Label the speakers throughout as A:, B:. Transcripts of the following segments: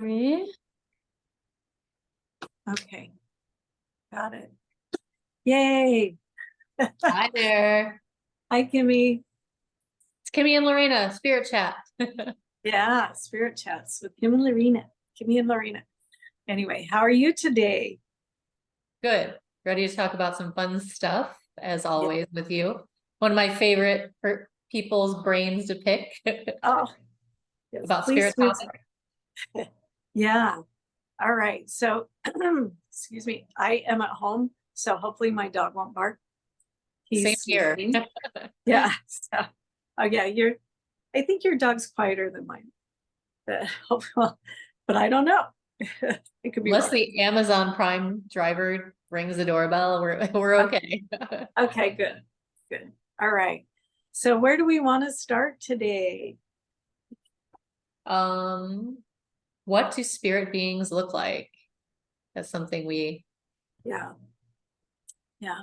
A: Me?
B: Okay, got it. Yay.
A: Hi there.
B: Hi, Kimmie.
A: It's Kimmie and Lorina, Spirit Chat.
B: Yeah, Spirit Chats with Kim and Lorina. Kimmie and Lorina. Anyway, how are you today?
A: Good. Ready to talk about some fun stuff, as
B: Yeah.
A: always, with you. One of my favorite people's brains to pick
B: Oh, yes,
A: about
B: please
A: spirit
B: smooth.
A: topics.
B: Yeah. All right. So, excuse me. I am at home, so hopefully my dog won't bark.
A: Same
B: He's
A: here.
B: yeah. So, oh yeah, I think your dog's quieter than mine. But I don't know. It could be
A: Unless
B: wrong.
A: the Amazon Prime driver rings the doorbell, we're okay.
B: Okay, good. Good. All right. So where do we want to start today?
A: What do spirit beings look like? That's something we
B: Yeah. Yeah.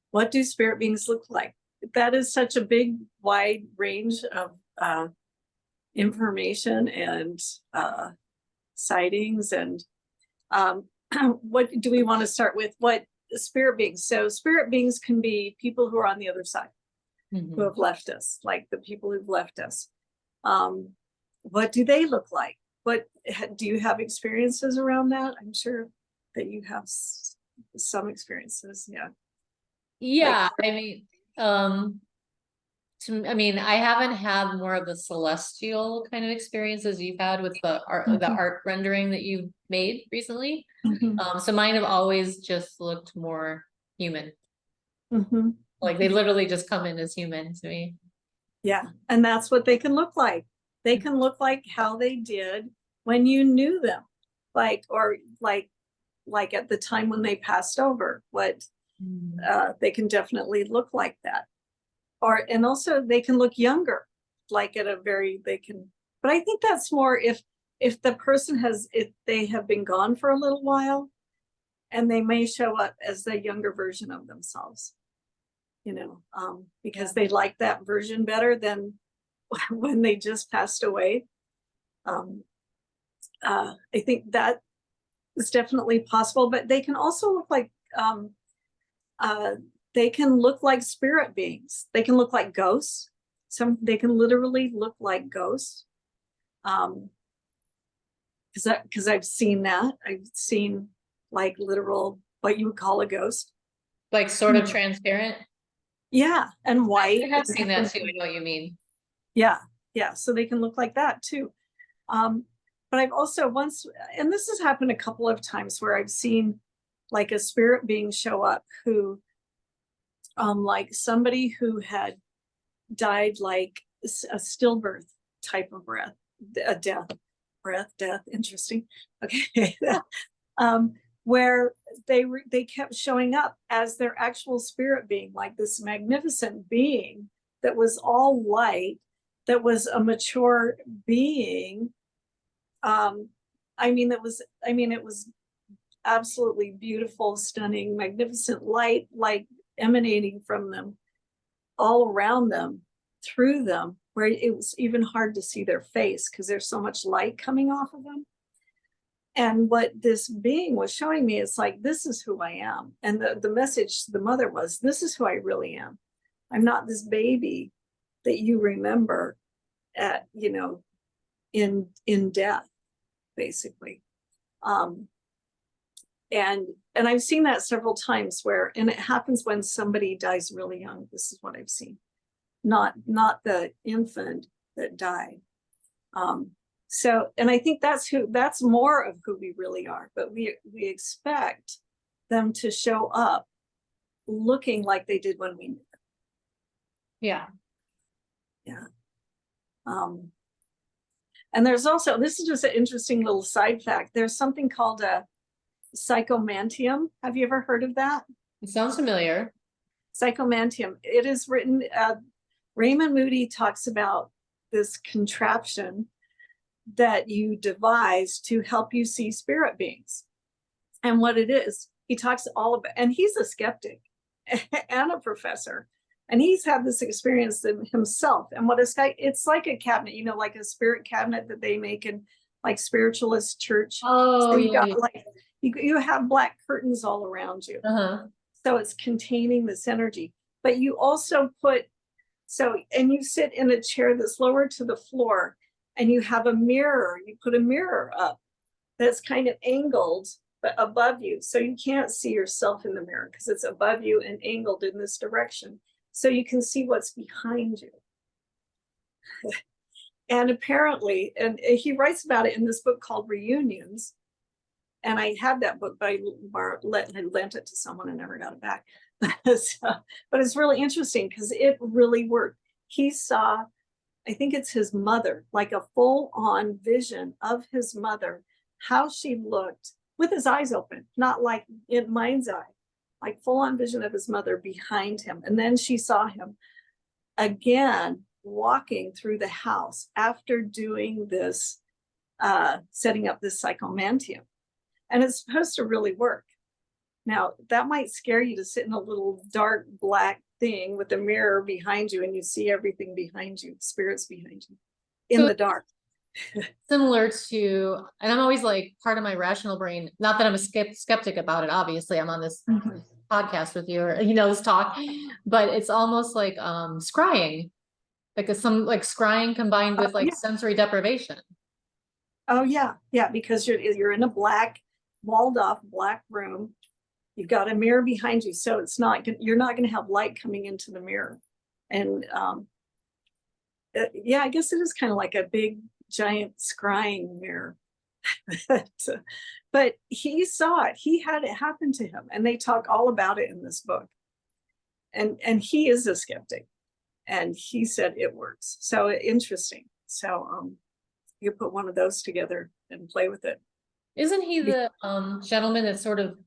B: What do spirit beings look like? That is such a big, wide range of information and sightings. And what do we want to start with? What spirit beings? So spirit beings can be people who are on the other side, who have left us, like the people who've left us. What do they look like? What do you have experiences around that? I'm sure that you have some experiences. Yeah.
A: Yeah, I mean, I haven't had more of the celestial kind of experiences you've had with the art rendering that you made recently. So mine have always just looked more human. Like they literally just come in as human to me.
B: Yeah, and that's what they can look like. They can look like how they did when you knew them, or like at the time when they passed over. What they can definitely look like that, and also they can look younger, like at a very they can. But I think that's more if the person if they have been gone for a little while, and they may show up as the younger version of themselves. Because they like that version better than when they just passed away. I think that is definitely possible, but they can also look like they can look like spirit beings. They can look like ghosts. They can literally look like ghosts. Because I've seen that. I've seen like literal what you would call a ghost.
A: Like sort of transparent.
B: Yeah, and white.
A: I have seen that too. I know what you mean.
B: Yeah, yeah. So they can look like that too. But I've also and this has happened a couple of times where I've seen like a spirit being show up who, like somebody who had died like a stillbirth type of death. Interesting. Okay. Where they kept showing up as their actual spirit being, like this magnificent being that was all light, that was a mature being. It was absolutely beautiful, stunning, magnificent light, like emanating from them, all around them, through them, where it was even hard to see their face because there's so much light coming off of them. And what this being was showing me is like, this is who I am. And the message to the mother was, this is who I really am. I'm not this baby that you remember in death, basically. And I've seen that several times and it happens when somebody dies really young. This is what I've seen, not the infant that died. And I think that's more of who we really are, but we expect them to show up looking like they did when we knew them.
A: Yeah.
B: Yeah. And there's also, this is just an interesting little side fact. There's something called a psychomantium. Have you ever heard of that?
A: It sounds familiar.
B: Psychomantium. It is written, Raymond Moody talks about this contraption that you devise to help you see spirit beings. And what it is, he talks all about, and he's a skeptic and a professor, and he's had this experience himself. And it's like a cabinet, like a spirit cabinet that they make in like spiritualist church.
A: Oh,
B: So you
A: yeah,
B: got
A: yeah.
B: like, you have black curtains all around you.
A: Uh-huh.
B: So it's containing this energy. But you also put, and you sit in a chair that's lower to the floor, and you have a mirror. You put a mirror up that's kind of angled but above you. So you can't see yourself in the mirror because it's above you and angled in this direction. So you can see what's behind you. And apparently, and he writes about it in this book called Reunions. And I had that book, but I lent it to someone and never got it back. But it's really interesting because it really worked. He saw, I think it's his mother, like a full-on vision of his mother, how she looked with his eyes open, not like in mind's eye, like full-on vision of his mother behind him. And then she saw him again walking through the house after doing this, setting up this psychomantium. And it's supposed to really work. Now, that might scare you to sit in a little dark black thing with a mirror behind you and you see everything behind you, spirits behind you in the dark.
A: Similar to, and I'm always like, part of my rational brain, not that I'm a skeptic about it, obviously I'm on this podcast with you, or this talk, but it's almost like scrying, like like scrying combined with like sensory deprivation.
B: Oh yeah, because you're in a black, walled off black room. You've got a mirror behind you, so you're not going to have light coming into the mirror. And I guess it is kind of like a big giant scrying mirror. But he saw it. He had it happen to him, and they talk all about it in this book. And he is a skeptic, and he said it works. So interesting. So you put one of those together and play with it.
A: Isn't he the gentleman that sort of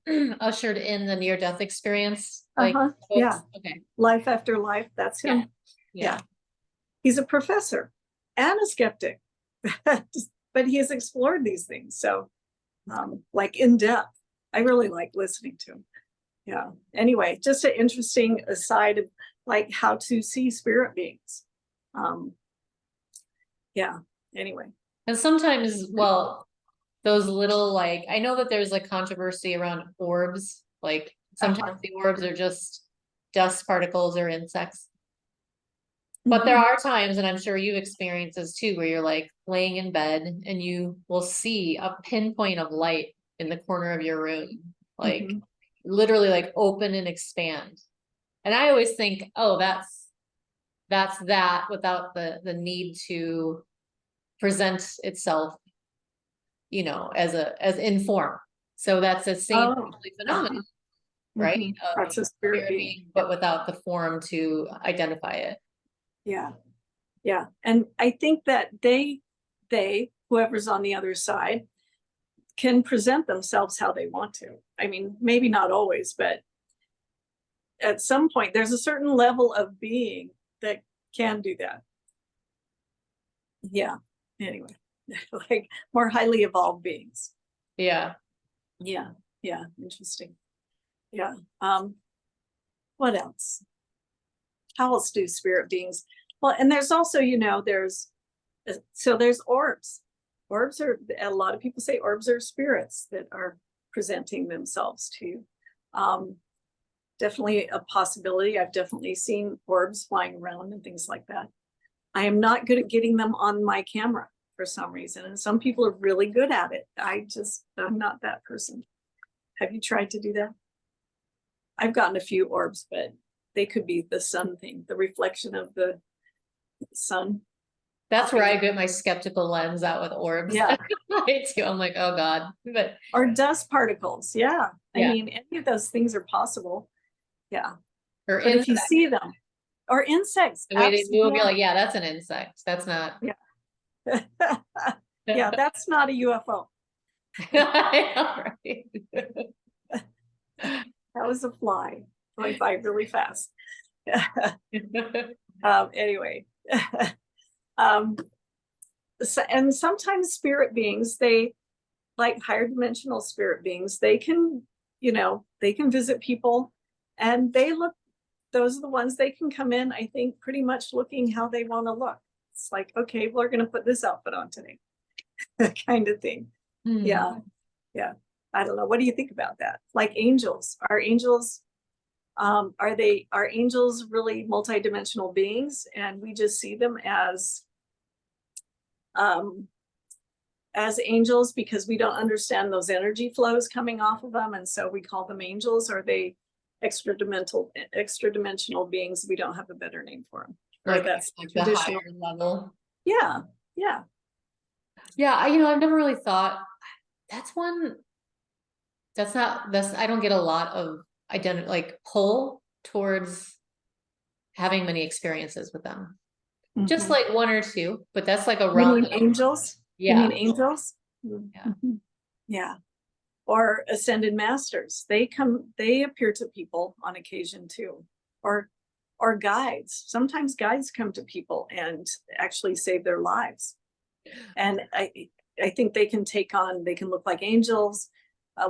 A: ushered in the near-death experience? Like,
B: yeah.
A: Okay.
B: Life After Life. That's him. Yeah. He's a professor and a skeptic, but he has explored these things. So, like in depth, I really like listening to him. Yeah. Anyway, just an interesting aside of like how to see spirit beings. Anyway.
A: And sometimes, well, those little, like, I know that there's like controversy around orbs. Like sometimes the orbs are just dust particles or insects. But there are times, and I'm sure you've experienced this too, where you're like laying in bed and you will see a pinpoint of light in the corner of your room, like literally like open and expand. And I always think, oh, that's that without the need to present itself, as in form. So that's the same phenomenon, right?
B: That's a spirit being,
A: but without the form to identify it.
B: Yeah. And I think that they, whoever's on the other side, can present themselves how they want to. I mean, maybe not always, but at some point there's a certain level of being that can do that. Yeah. Anyway, like more highly evolved beings. Yeah. Interesting. Yeah. What else? How else do spirit beings? Well, and there's also, there's orbs. Orbs are, a lot of people say orbs are spirits that are presenting themselves to you. Definitely a possibility. I've definitely seen orbs flying around and things like that. I am not good at getting them on my camera for some reason. And some people are really good at it. I'm not that person. Have you tried to do that? I've gotten a few orbs, but they could be the sun thing, the reflection of the sun.
A: That's where I get my skeptical lens out with orbs.
B: Yeah.
A: I'm like, oh God.
B: Or dust particles. Yeah. I mean, any of those things are possible. Yeah.
A: Or
B: but if you see them, or insects.
A: The way they move, you're like, yeah, that's an insect. That's not.
B: Yeah. Yeah, that's not a UFO.
A: Right.
B: That was a fly going by really fast. Anyway. And sometimes spirit beings, they like higher dimensional spirit beings, they can visit people, and those are the ones they can come in, I think, pretty much looking how they want to look. It's like, okay, we're going to put this outfit on today. kind of thing. Yeah. Yeah. I don't know. What do you think about that? Like angels, are angels really multidimensional beings and we just see them as angels because we don't understand those energy flows coming off of them, and so we call them angels? Or are they extra dimensional beings? We don't have a better name for them.
A: Like,
B: that's
A: like the
B: traditional.
A: higher level.
B: Yeah. Yeah.
A: Yeah, I've never really thought that's one I don't get a lot of like pull towards having many experiences with them. Just
B: Mhm.
A: like one or two, but that's like a
B: You
A: realm.
B: mean angels? You
A: Yeah.
B: mean angels?
A: Yeah.
B: Mhm. Yeah. Or ascended masters. They appear to people on occasion too. Or guides. Sometimes guides come to people and actually save their lives. And I think they can look like angels,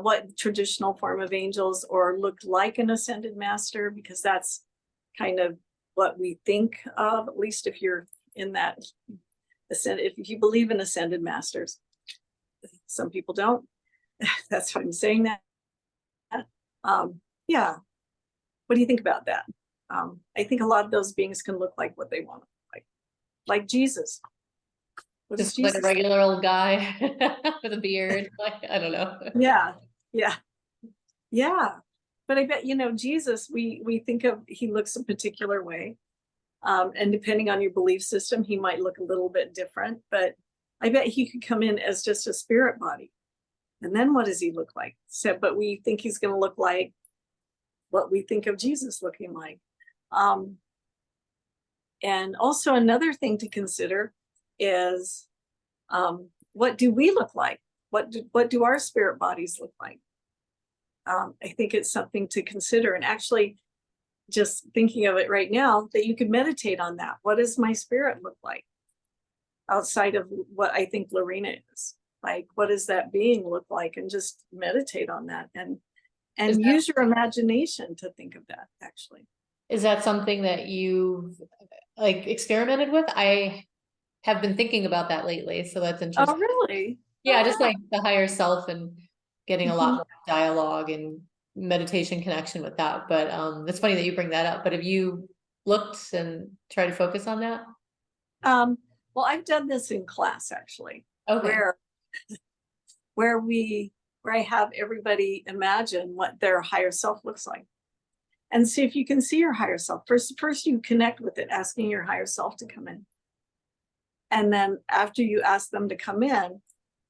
B: what traditional form of angels, or look like an ascended master, because that's kind of what we think of, at least if you're in that if you believe in ascended masters. Some people don't. That's why I'm saying that. Yeah. What do you think about that? I think a lot of those beings can look like what they want to look like Jesus. What is
A: Just like a
B: Jesus?
A: regular old guy with a beard. Like, I don't know.
B: Yeah. Yeah. Yeah. But I bet, Jesus, we think of, he looks a particular way. And depending on your belief system, he might look a little bit different, but I bet he could come in as just a spirit body. And then what does he look like? So, but we think he's going to look like what we think of Jesus looking like. And also another thing to consider is, what do we look like? What do our spirit bodies look like? I think it's something to consider. And actually, just thinking of it right now, that you could meditate on that. What does my spirit look like outside of what I think Lorina is? Like, what does that being look like? And just meditate on that and use your imagination to think of that, actually.
A: Is that something that you've like experimented with? I have been thinking about that lately, so that's
B: Oh,
A: interesting.
B: really?
A: Yeah,
B: Oh,
A: just like the higher self and getting a lot
B: Mhm.
A: more dialogue and meditation connection with that. But it's funny that you bring that up. But have you looked and tried to focus on that?
B: Well, I've done this in class, actually,
A: Okay.
B: where I have everybody imagine what their higher self looks like and see if you can see your higher self. First you connect with it, asking your higher self to come in. And then after you ask them to come in,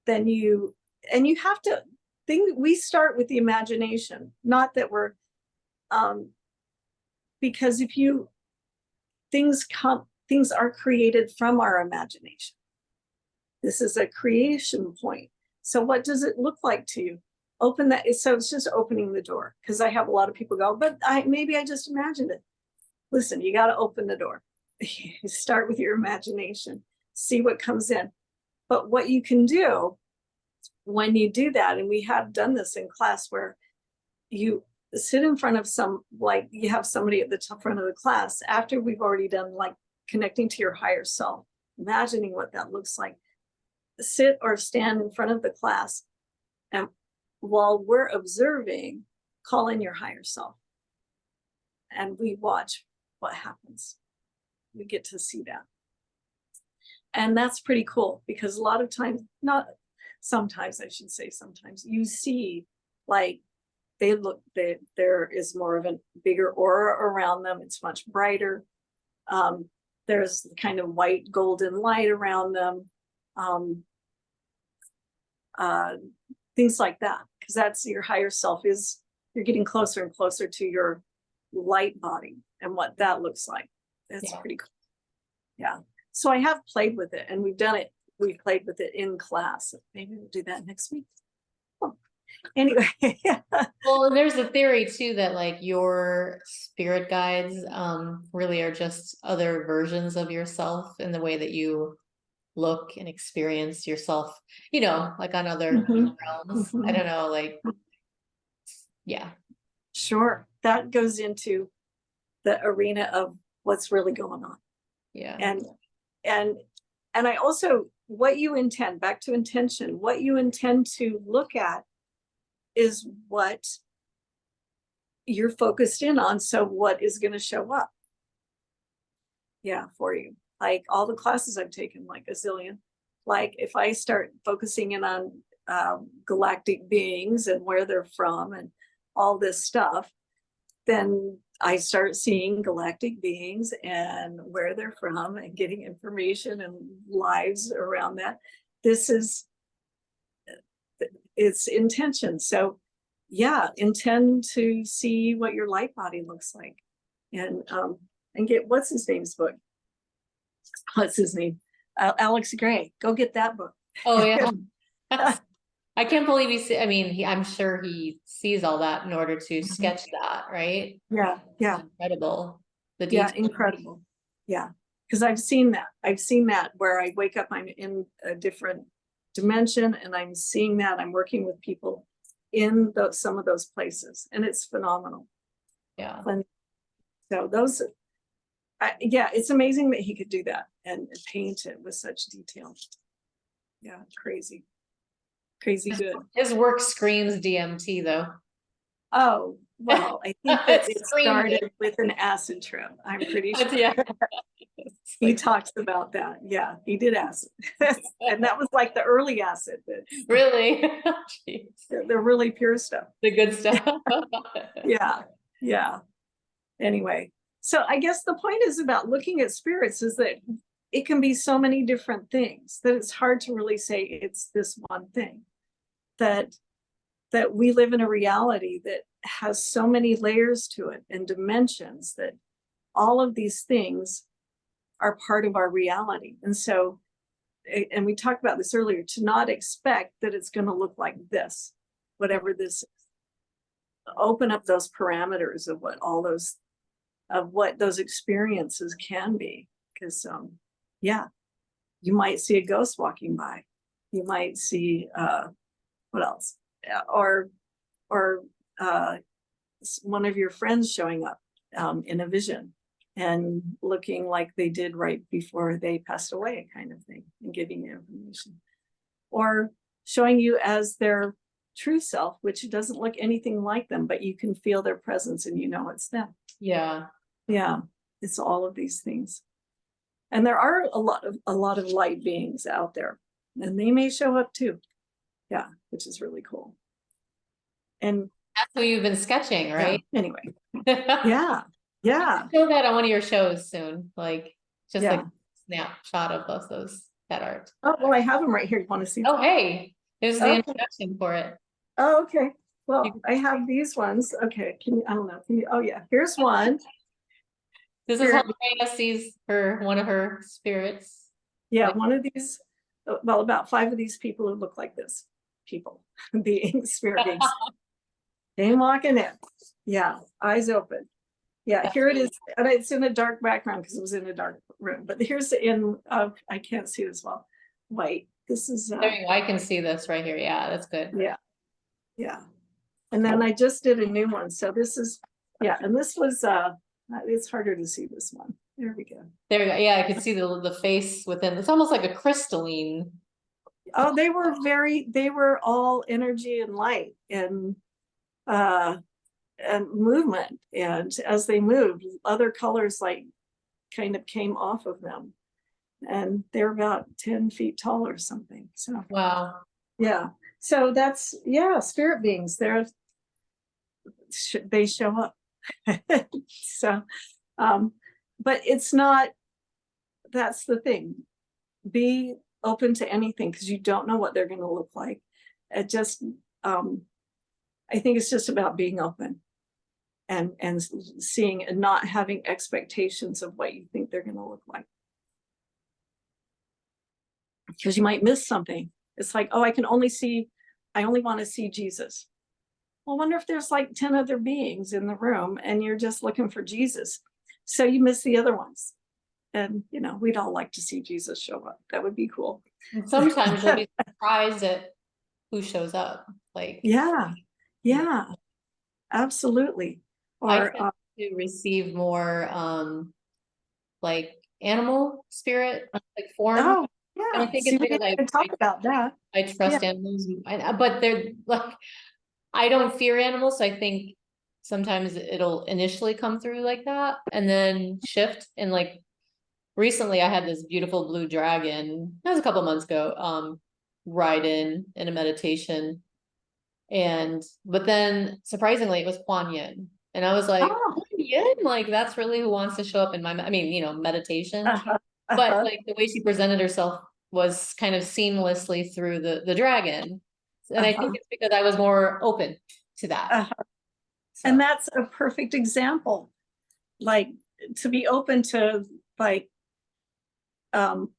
B: then you have to think, we start with the imagination, not that we're, because things are created from our imagination. This is a creation point. So what does it look like to you? Open that. So it's just opening the door, because I have a lot of people go, but maybe I just imagined it. Listen, you got to open the door. Start with your imagination, see what comes in. But what you can do when you do that, and we have done this in class, where you sit in front of like you have somebody at the front of the class after we've already done like connecting to your higher self, imagining what that looks like. Sit or stand in front of the class, and while we're observing, call in your higher self, and we watch what happens. We get to see that, and that's pretty cool, because a lot of times, not sometimes, I should say sometimes, you see like there is more of a bigger aura around them. It's much brighter. There's kind of white golden light around them. Things like that, because that's your higher self, is you're getting closer and closer to your light body and what that looks like. That's pretty cool. Yeah. So I have played with it, and we've played with it in class. Maybe we'll do that next week. Anyway.
A: Well, there's a theory too that like your spirit guides really are just other versions of yourself in the way that you look and experience yourself, like on other realms. I don't know, like, yeah.
B: Sure. That goes into the arena of what's really going on.
A: Yeah.
B: And I also what you intend, back to intention, what you intend to look at is what you're focused in on. So what is going to show up? Yeah, for you. Like all the classes I've taken, like a zillion. Like if I start focusing in on galactic beings and where they're from and all this stuff, then I start seeing galactic beings and where they're from and getting information and lives around that. This is, it's intention. So yeah, intend to see what your light body looks like, and get, what's his name's book? What's his name? Alex Gray. Go get that book.
A: Oh yeah. I can't believe I mean, I'm sure he sees all that in order to sketch that, right?
B: Yeah, yeah.
A: Incredible. The
B: Yeah,
A: detail.
B: incredible. Yeah, because I've seen that. I've seen that where I wake up, I'm in a different dimension, and I'm seeing that. I'm working with people in some of those places, and it's phenomenal.
A: Yeah.
B: And so those, yeah, it's amazing that he could do that and paint it with such detail. Yeah, crazy. Crazy good.
A: His work screams DMT though.
B: Oh, well, I think that it
A: Screamed
B: started with an acid trip. I'm pretty sure.
A: Yeah.
B: He talks about that. Yeah, he did acid. And that was like the early acid.
A: Really? Jeez.
B: The really pure stuff.
A: The good stuff.
B: Yeah, yeah. Anyway, so I guess the point is about looking at spirits is that it can be so many different things that it's hard to really say it's this one thing. That we live in a reality that has so many layers to it and dimensions, that all of these things are part of our reality. And so, and we talked about this earlier, to not expect that it's going to look like this, whatever this is. Open up those parameters of what those experiences can be. Because yeah, you might see a ghost walking by. You might see what else? Or one of your friends showing up in a vision and looking like they did right before they passed away, kind of thing, and giving you information. Or showing you as their true self, which doesn't look anything like them, but you can feel their presence and you know it's them.
A: Yeah.
B: Yeah, it's all of these things. And there are a lot of light beings out there, and they may show up too. Yeah, which is really cool. And
A: that's who you've been sketching, right?
B: Yeah, anyway. Yeah. Yeah.
A: Show that on one of your shows soon, like just
B: Yeah.
A: like a snapshot of that art.
B: Oh, well, I have them right here. You want to see them?
A: Oh, hey, here's the
B: Okay.
A: introduction for it.
B: Oh, okay. Well, I have these ones. Okay. Can you, I don't know. Can you, oh yeah, here's one.
A: This is how Lorina sees one of her spirits.
B: Yeah, one of these, well, about 5 of these people who look like this. People, beings, spirit beings. Came walking in. Yeah, eyes open. Yeah, here it is. And it's in a dark background because it was in a dark room. But here's in, I can't see this well. White. This is.
A: There you go. I can see this right here. Yeah, that's good.
B: Yeah. Yeah. And then I just did a new one. So this is, yeah. And this was, it's harder to see this one. There we go.
A: There we go. Yeah, I can see the face within. It's almost like a crystalline.
B: Oh, they were all energy and light and movement. And as they moved, other colors like kind of came off of them. And they're about 10 feet tall or something. So
A: wow.
B: Yeah. So that's, yeah, spirit beings. They show up. So but it's not, that's the thing. Be open to anything because you don't know what they're going to look like. It just I think it's just about being open and seeing and not having expectations of what you think they're going to look like. Because you might miss something. It's like, oh, I only want to see Jesus. Well, I wonder if there's like 10 other beings in the room and you're just looking for Jesus. So you miss the other ones. And, you know, we'd all like to see Jesus show up. That would be cool.
A: And sometimes you'll be surprised at who shows up. Like,
B: yeah, absolutely. Or
A: I tend to receive more like animal spirit, like form.
B: Oh,
A: And I
B: Yeah,
A: think
B: see,
A: it's
B: we
A: because
B: didn't even talk about that.
A: I
B: Yeah.
A: trust animals, but they're like, I don't fear animals, so I think sometimes it'll initially come through like that and then shift. And like recently I had this beautiful blue dragon, that was a couple months ago, ride in a meditation. But then surprisingly it was Kuan Yin. And I was like,
B: Oh,
A: Kuan Yin, like that's really who wants to show up in my, I mean, meditation.
B: uh-huh,
A: But
B: uh-huh,
A: like the way she presented herself was kind of seamlessly through the dragon. And I think
B: uh-huh,
A: it's because I was more open to that.
B: uh-huh. And
A: So
B: that's a perfect example. Like, to be open to, like,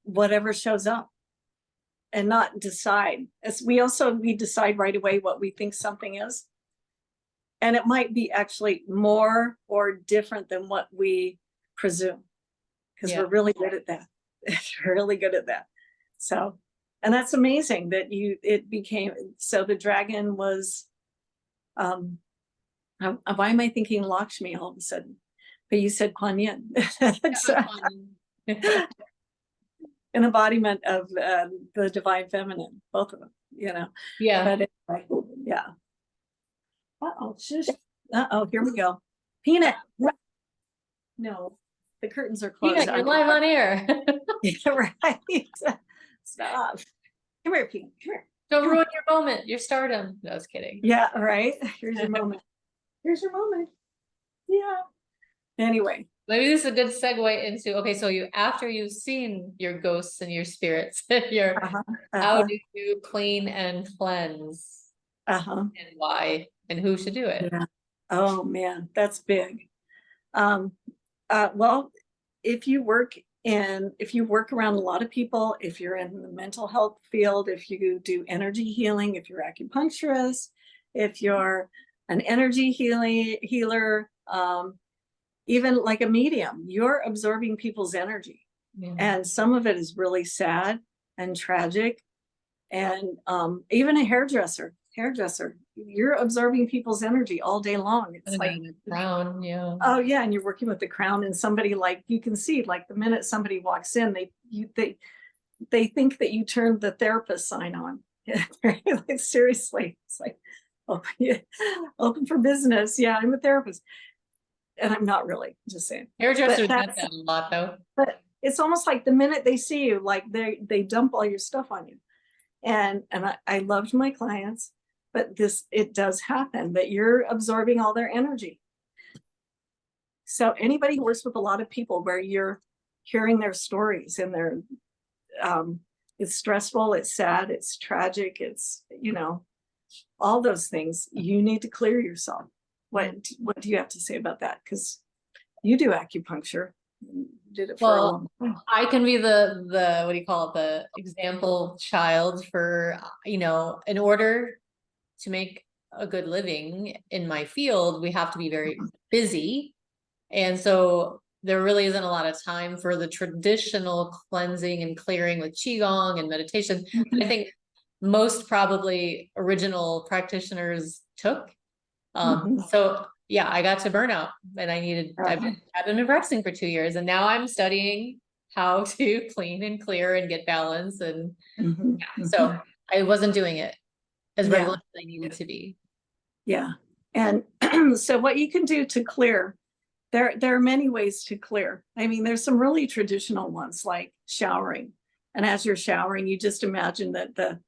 B: whatever shows up and not decide. As we decide right away what we think something is. And it might be actually more or different than what we presume, because
A: yeah.
B: we're really good at that. Really good at that. So, and that's amazing that it became, so the dragon was, why am I thinking Lakshmi all of a sudden? But you said Kuan Yin. It's an embodiment of the divine feminine, both of them,
A: Yeah.
B: But anyway, yeah. Uh-oh, shush. Uh-oh, here we go. Peanut. No, the curtains are closed.
A: Peanut, you're live on air.
B: Yeah, right. Stop. Come here, Peanut. Come here.
A: Don't ruin your moment, your stardom. No, I was kidding.
B: Yeah, right. Here's your moment. Here's your moment. Yeah. Anyway.
A: Maybe this is a good segue into, okay, so after you've seen your ghosts and your spirits,
B: Uh-huh.
A: how
B: Uh-huh.
A: do you clean and cleanse
B: Uh-huh.
A: and why and who should do it?
B: Yeah. Oh man, that's big. Well, if you work around a lot of people, if you're in the mental health field, if you do energy healing, if you're acupuncturist, if you're an energy healer, even like a medium, you're absorbing people's energy.
A: Yeah.
B: And some of it is really sad and tragic. And even a hairdresser, you're absorbing people's energy all day long. It's like
A: the crown, yeah.
B: Oh yeah, and you're working with the crown, and somebody, like, you can see, like, the minute somebody walks in, they think that you turned the therapist sign on. Like, seriously, it's like, oh yeah, open for business. Yeah, I'm a therapist, and I'm not really. Just saying.
A: Hairdressers
B: But
A: get that a lot though.
B: but it's almost like the minute they see you, like they dump all your stuff on you. And I loved my clients, but it does happen that you're absorbing all their energy. So anybody who works with a lot of people where you're hearing their stories and it's stressful, it's sad, it's tragic, it's, all those things, you need to clear yourself. What do you have to say about that? Because you do acupuncture, you did it for a long time.
A: I can be the what do you call it, the example child for, in order to make a good living in my field, we have to be very busy. And so there really isn't a lot of time for the traditional cleansing and clearing with Qigong and meditation. I think most probably original practitioners took. So yeah, I got to burnout and I've been practicing for 2 years and now I'm studying how to clean and clear and get balance. And so I wasn't doing it as regularly as I needed to be.
B: Yeah. And so what you can do to clear, there are many ways to clear. I mean, there's some really traditional ones like showering. And as you're showering, you just imagine that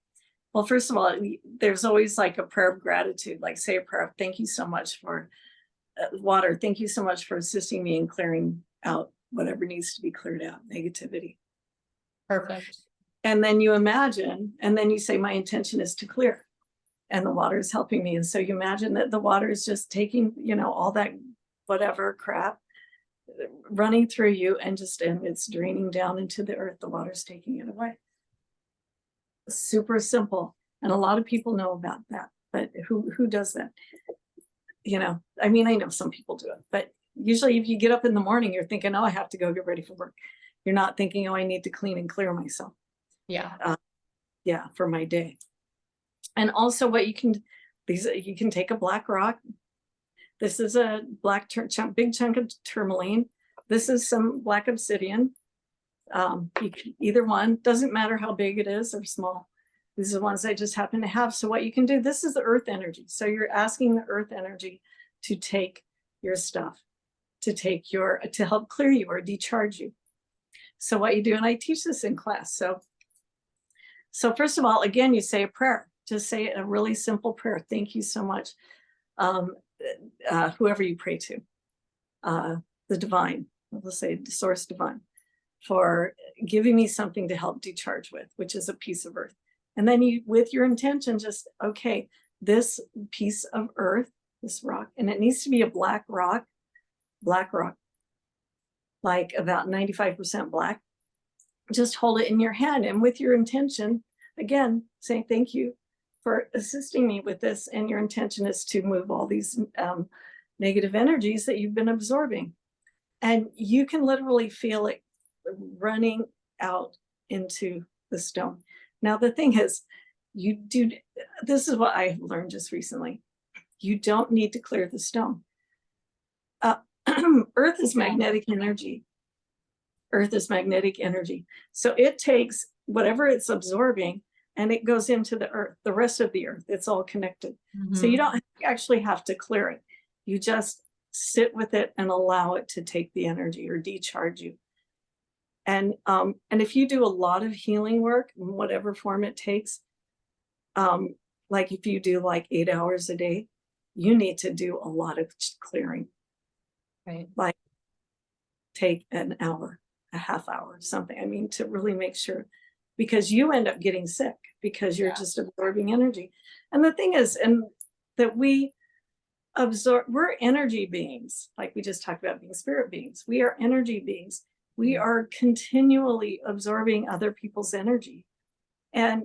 B: well, first of all, there's always like a prayer of gratitude, like say a prayer of thank you so much for water. Thank you so much for assisting me in clearing out whatever needs to be cleared out, negativity.
A: Perfect.
B: And then you imagine, and then you say, my intention is to clear. And the water is helping me. And so you imagine that the water is just taking, all that whatever crap running through you and it's draining down into the earth. The water's taking it away. Super simple. And a lot of people know about that, but who does that? I mean, I know some people do it, but usually if you get up in the morning, you're thinking, oh, I have to go get ready for work. You're not thinking, oh, I need to clean and clear myself.
A: Yeah.
B: For my day. And also what you can take a black rock. This is a big chunk of tourmaline. This is some black obsidian. You can, either one, doesn't matter how big it is or small. These are the ones I just happen to have. So what you can do, this is the earth energy. So you're asking the earth energy to take your stuff, to help clear you or decharge you. So what you do, and I teach this in class. So first of all, again, you say a prayer. Just say a really simple prayer. Thank you so much. Whoever you pray to, the divine, let's say the source divine, for giving me something to help decharge with, which is a piece of earth. And then you, with your intention, just, okay, this piece of earth, this rock, and it needs to be a black rock, like about 95% black. Just hold it in your hand, and with your intention, again, saying thank you for assisting me with this. And your intention is to move all these negative energies that you've been absorbing. And you can literally feel it running out into the stone. Now, the thing is, this is what I learned just recently. You don't need to clear the stone. Earth is magnetic energy. Earth is magnetic energy. So it takes whatever it's absorbing and it goes into the earth, the rest of the earth. It's all connected. So you don't actually have to clear it. You just sit with it and allow it to take the energy or decharge you. And if you do a lot of healing work, in whatever form it takes, like if you do like 8 hours a day, you need to do a lot of clearing.
A: Right.
B: Like take an hour, a half hour, something. I mean, to really make sure, because you end up getting sick because you're just absorbing energy. And the thing is, and that we absorb, we're energy beings, like we just talked about being spirit beings. We are energy beings. We are continually absorbing other people's energy. And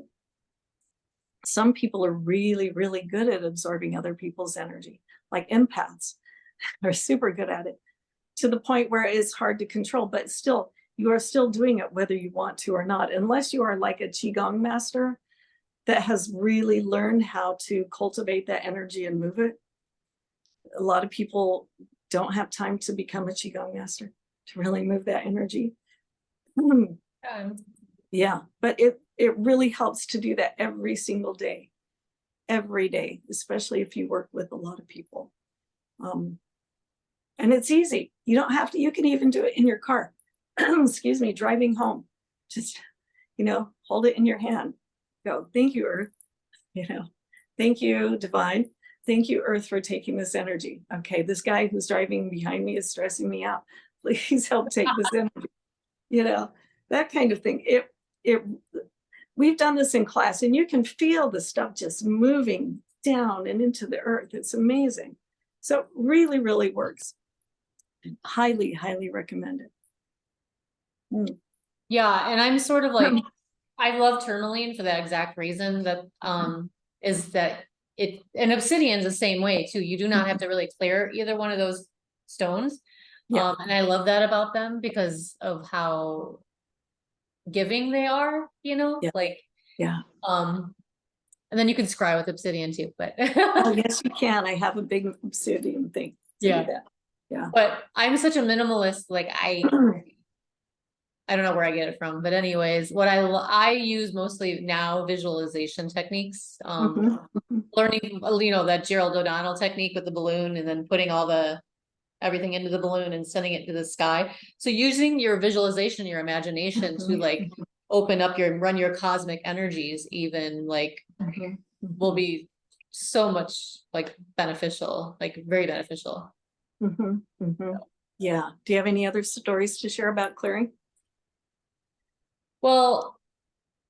B: some people are really, really good at absorbing other people's energy, like empaths are super good at it, to the point where it's hard to control, but still, you are still doing it whether you want to or not, unless you are like a Qigong master that has really learned how to cultivate that energy and move it. A lot of people don't have time to become a Qigong master to really move that energy. Yeah, but it really helps to do that every single day, especially if you work with a lot of people. And it's easy. You don't have to, you can even do it in your car. Excuse me, driving home. Just, hold it in your hand. Go, thank you, Earth. Thank you, Divine. Thank you, Earth, for taking this energy. Okay, this guy who's driving behind me is stressing me out. Please help take this energy. That kind of thing. We've done this in class, and you can feel the stuff just moving down and into the earth. It's amazing. So it really, really works. Highly, highly recommend it.
A: Yeah, and I'm sort of like, I love tourmaline for that exact reason, that is that it, and obsidian's the same way too. You do not have to really clear either one of those stones. And I love that about them because of how giving they are, like, and then you can scry with obsidian too, but
B: oh, yes, you can. I have a big obsidian thing.
A: Yeah.
B: Yeah.
A: But I'm such a minimalist, like I don't know where I get it from, but anyways, what I use mostly now visualization techniques, learning, that Gerald O'Donnell technique with the balloon and then putting everything into the balloon and sending it to the sky. So using your visualization, your imagination to like open up run your cosmic energies, even like will be so much like beneficial, like very beneficial.
B: Yeah. Do you have any other stories to share about clearing?
A: Well,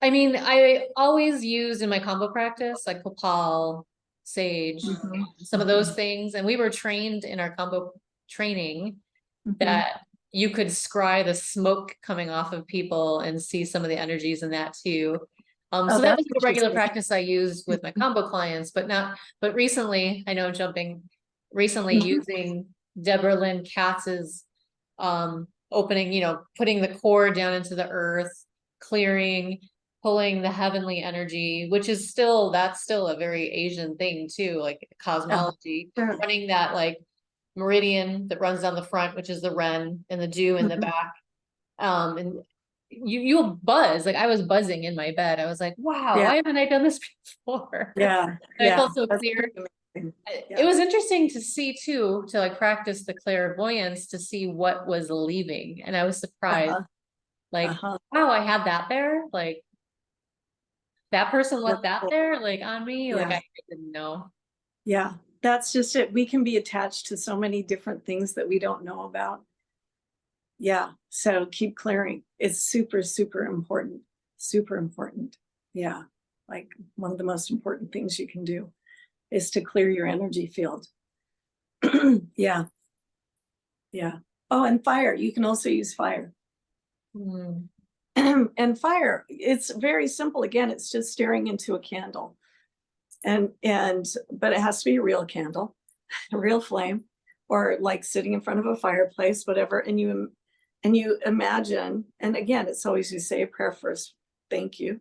A: I mean, I always use in my combo practice, like Copal, Sage, some of those things. And we were trained in our combo training that you could scry the smoke coming off of people and see some of the energies in that too. So that was a regular practice I used with my combo clients, but recently, I know I'm jumping, using Deborah Lynn Katz's opening, putting the core down into the earth, clearing, pulling the heavenly energy, which is that's still a very Asian thing too, like cosmology, running that like meridian that runs down the front, which is the Ren, and the Ju in the back. And you'll buzz. Like I was buzzing in my bed. I was like, wow,
B: Yeah.
A: why haven't I done this before?
B: Yeah.
A: And I
B: Yeah.
A: felt so
B: That's
A: clear.
B: amazing.
A: It
B: Yeah.
A: was interesting to see too, to like practice the clairvoyance to see what was leaving. And I was surprised,
B: Uh-huh.
A: like,
B: Uh-huh.
A: wow, I had that there. Like that person
B: That's
A: left that
B: cool.
A: there, like on me. Like
B: Yeah.
A: I didn't know.
B: Yeah. That's just it. We can be attached to so many different things that we don't know about. Yeah. So keep clearing. It's super, super important. Super important. Yeah. Like one of the most important things you can do is to clear your energy field. Yeah. Yeah. Oh, and fire. You can also use fire.
A: Hmm.
B: And fire, it's very simple. Again, it's just staring into a candle. But it has to be a real candle, a real flame, or like sitting in front of a fireplace, whatever. And you imagine, and again, it's always you say a prayer first, thank you.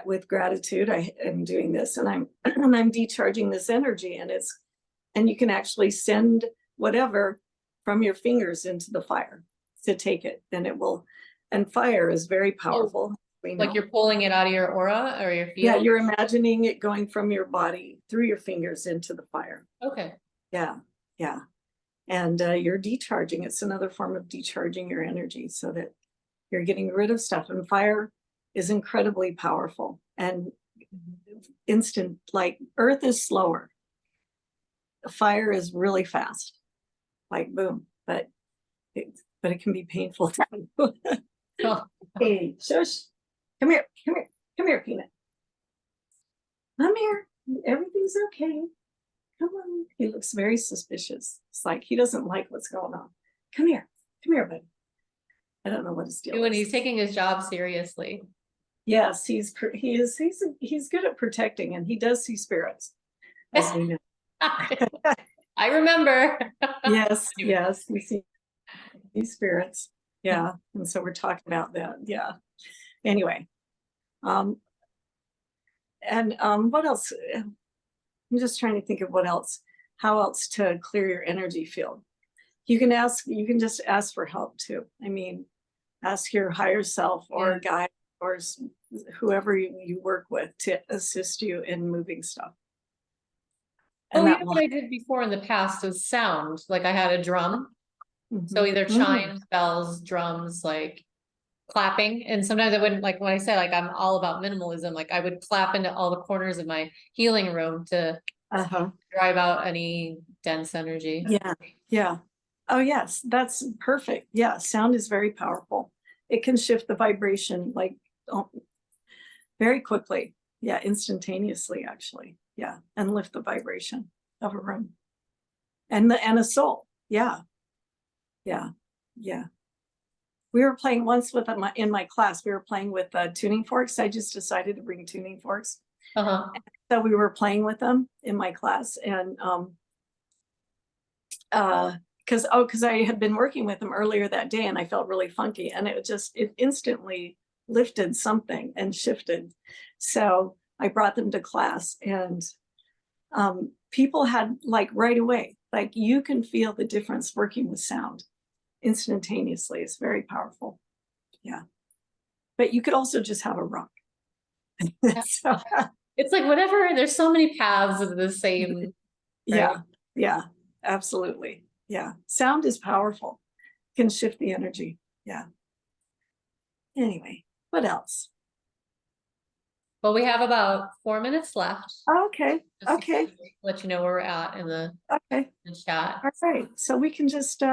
B: With gratitude, I am doing this and I'm and I'm decharging this energy, and you can actually send whatever from your fingers into the fire to take it, and it will. And fire is very powerful. We
A: Like
B: know.
A: you're pulling it out of your aura or your
B: Yeah,
A: field.
B: you're imagining it going from your body through your fingers into the fire.
A: Okay.
B: Yeah, yeah. And you're decharging. It's another form of decharging your energy so that you're getting rid of stuff. And fire is incredibly powerful and instant. Like earth is slower. Fire is really fast, like boom. But it can be painful.
A: Oh,
B: Hey, shush. Come here, come here, come here, Peanut. Come here. Everything's okay. Come on. He looks very suspicious. It's like he doesn't like what's going on. Come here. Come here, buddy. I don't know what his deal
A: when
B: is.
A: he's taking his job seriously.
B: Yes, he's good at protecting, and he does see spirits, as we know.
A: I remember.
B: Yes, yes, he sees spirits. Yeah, and so we're talking about that. Yeah. Anyway, what else? I'm just trying to think of what else. How else to clear your energy field? You can just ask for help too. I mean, ask your higher self or guide or whoever you work with to assist you in moving stuff. And
A: Oh, you know what I did before in the past was sound. Like I had a drum. So either chimes, bells, drums, like clapping. And sometimes I wouldn't, like when I say like I'm all about minimalism, like I would clap into all the corners of my healing room to drive out any dense energy.
B: Yeah. Yeah. Oh yes, that's perfect. Yeah, sound is very powerful. It can shift the vibration like very quickly. Yeah, instantaneously actually. Yeah, and lift the vibration of a room. And a soul. Yeah. Yeah. Yeah. We were playing once with in my class, we were playing with tuning forks. I just decided to bring tuning forks. So we were playing with them in my class, and because I had been working with them earlier that day and I felt really funky, and it instantly lifted something and shifted. So I brought them to class, and people had like right away, like you can feel the difference working with sound instantaneously. It's very powerful. Yeah. But you could also just have a rock. So,
A: it's like whatever, there's so many paths of the same.
B: Yeah.
A: Right?
B: Yeah, absolutely. Yeah. Sound is powerful. Can shift the energy. Yeah. Anyway, what else?
A: Well, we have about 4 minutes left.
B: Okay. Okay.
A: Let you know where we're at in the chat.
B: All right. So we can just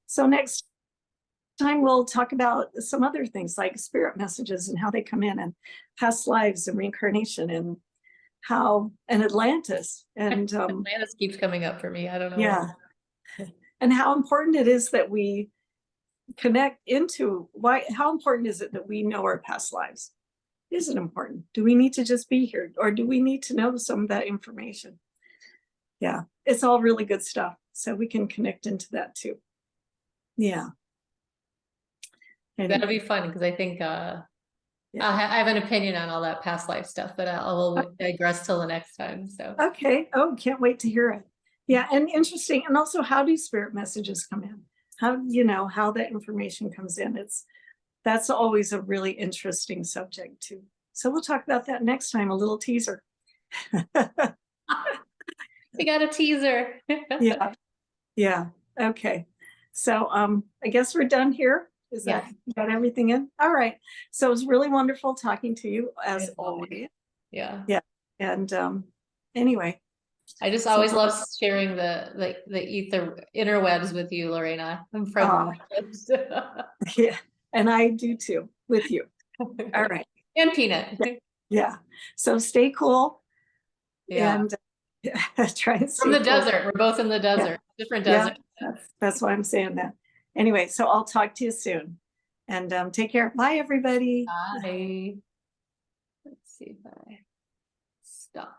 B: so next time we'll talk about some other things like spirit messages and how they come in, and past lives and reincarnation, and Atlantis, and
A: Atlantis keeps coming up for me. I don't know.
B: Yeah. And how important it is that we connect into how important is it that we know our past lives? Is it important? Do we need to just be here, or do we need to know some of that information? Yeah, it's all really good stuff. So we can connect into that too. Yeah.
A: That'll be fun because I think I have an opinion on all that past life stuff, but I'll digress till the next time. So
B: okay. Oh, can't wait to hear it. Yeah, and interesting. And also, how do spirit messages come in? How that information comes in? that's always a really interesting subject too. So we'll talk about that next time, a little teaser.
A: We got a teaser.
B: Yeah, yeah, okay. So I guess we're done here. Is that got everything in? All right. So it was really wonderful talking to you as always.
A: Yeah.
B: Yeah. And anyway.
A: I just always love sharing the interwebs with you, Lorena. I'm friends with you.
B: Yeah, and I do too with you. All right.
A: And Peanut.
B: Yeah. So stay cool.
A: Yeah.
B: And try and
A: From
B: stay
A: the
B: cool.
A: desert. We're both in the desert. Different
B: Yeah,
A: desert.
B: that's why I'm saying that. Anyway, so I'll talk to you soon. And take care. Bye, everybody.
A: Bye. Let's see if I stop.